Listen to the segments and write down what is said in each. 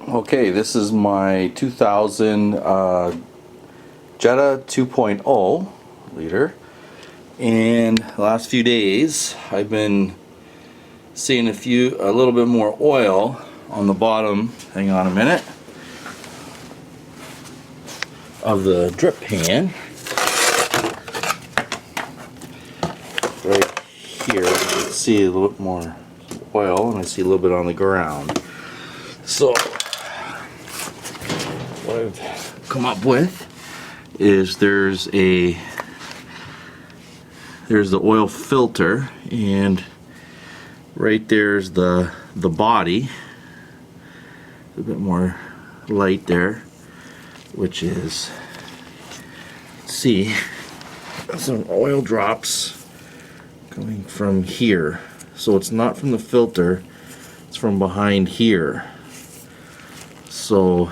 Okay, this is my 2000 Jetta 2.0 liter, and the last few days I've been seeing a little bit more oil on the bottom, hang on a minute, of the drip pan. Right here you can see a little bit more oil, and I see a little bit on the ground. So what I've come up with is there's the oil filter, and right there's the body, a bit more light there, which is, see, some oil drops coming from here. So it's not from the filter, it's from behind here. So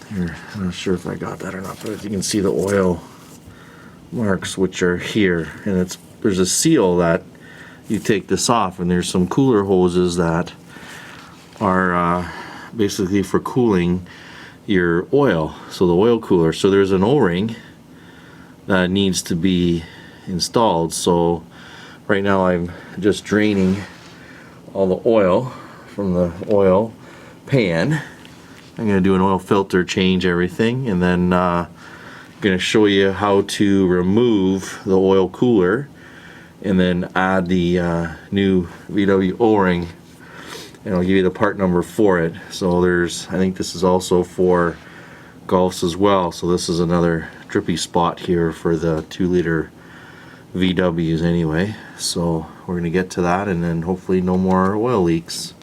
here, I'm not sure if I got that or not, but you can see the oil marks, which are here, and there's a seal that you take this off, and there's some cooler hoses that are basically for cooling your oil, so the oil cooler. So there's an O-ring that needs to be installed. So right now I'm just draining all the oil from the oil pan. I'm going to do an oil filter change, everything, and then I'm going to show you how to remove the oil cooler and then add the new VW O-ring, and I'll give you the part number for it. So I think this is also for Golfs as well. So this is another drippy spot here for the 2-liter VWs anyway. So we're going to get to that, and then hopefully no more oil leaks.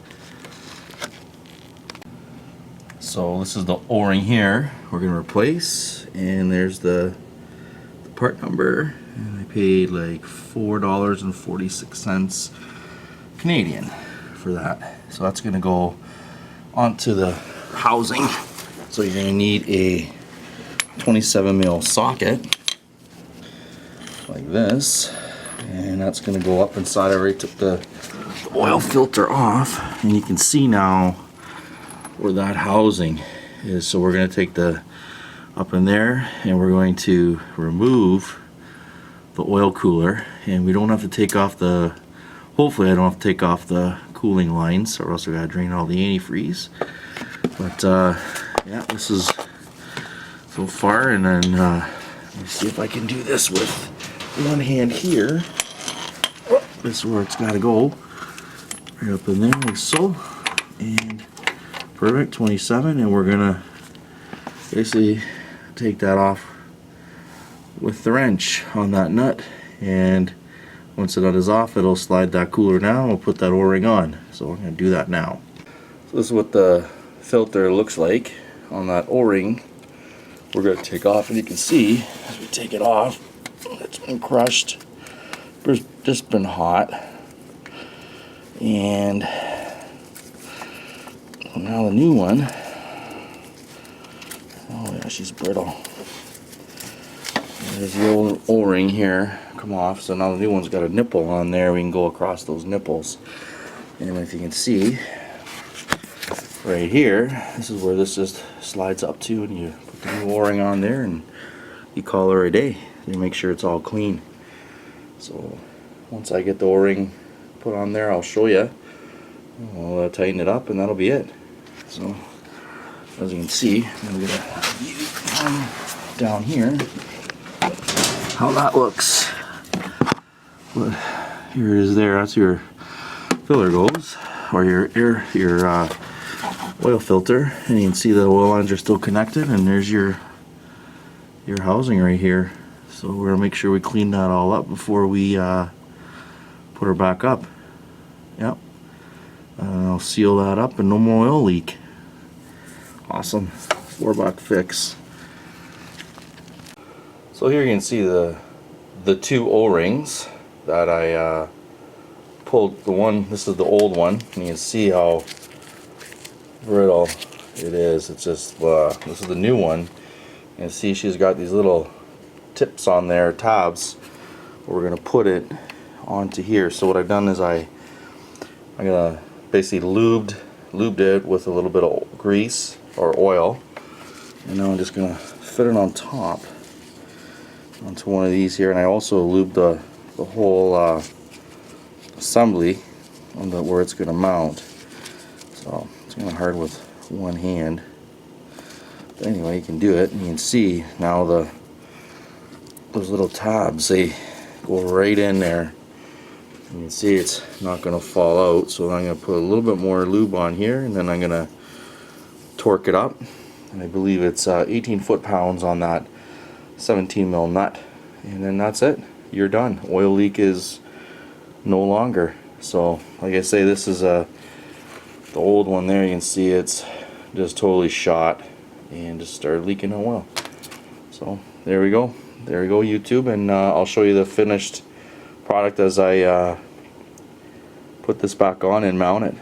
So this is the O-ring here we're going to replace, and there's the part number, and I paid like $4.46 Canadian for that. So that's going to go onto the housing. So you're going to need a 27mm socket like this, and that's going to go up inside. I already took the oil filter off, and you can see now where that housing is. So we're going to take the up in there, and we're going to remove the oil cooler, and we don't have to take off hopefully I don't have to take off the cooling lines, or else I gotta drain all the antifreeze. But yeah, this is so far, and then let me see if I can do this with one hand here. This is where it's got to go, right up in there like so, and perfect, 27, and we're gonna basically take that off with the wrench on that nut, and once the nut is off, it'll slide that cooler down, and we'll put that O-ring on. So we're gonna do that now. So this is what the filter looks like on that O-ring. We're gonna take off, and you can see as we take it off, it's been crushed. It's just been hot, and now the new one, oh yeah, she's brittle. There's the old O-ring here come off, so now the new one's got a nipple on there. We can go across those nipples, and if you can see right here, this is where this just slides up to, and you put the new O-ring on there, and you call her a day. You make sure it's all clean. So once I get the O-ring put on there, I'll show you. I'll tighten it up, and that'll be it. So as you can see, I'm gonna view from down here how that looks. But here it is there. That's your filler goes, or your oil filter, and you can see the oil lines are still connected, and there's your housing right here. So we're gonna make sure we clean that all up before we put her back up. Yep. I'll seal that up, and no more oil leak. Awesome. $4 fix. So here you can see the two O-rings that I pulled. The one, this is the old one, and you can see how brittle it is. It's just this is the new one, and see she's got these little tips on there, tabs. We're gonna put it onto here. So what I've done is I got basically lubed lubed it with a little bit of grease or oil, and now I'm just gonna fit it on top onto one of these here. And I also lubed the whole assembly on where it's gonna mount. So it's kind of hard with one hand. But anyway, you can do it, and you can see now those little tabs, they go right in there. You can see it's not going to fall out, so I'm going to put a little bit more lube on here, and then I'm going to torque it up. And I believe it's 18 foot-pounds on that 17 mil nut, and then that's it. You're done. Oil leak is no longer. So like I say, this is the old one there. You can see it's just totally shot and just started leaking oil. So there we go. There we go, YouTube, and I'll show you the finished product as I put this back on and mount it.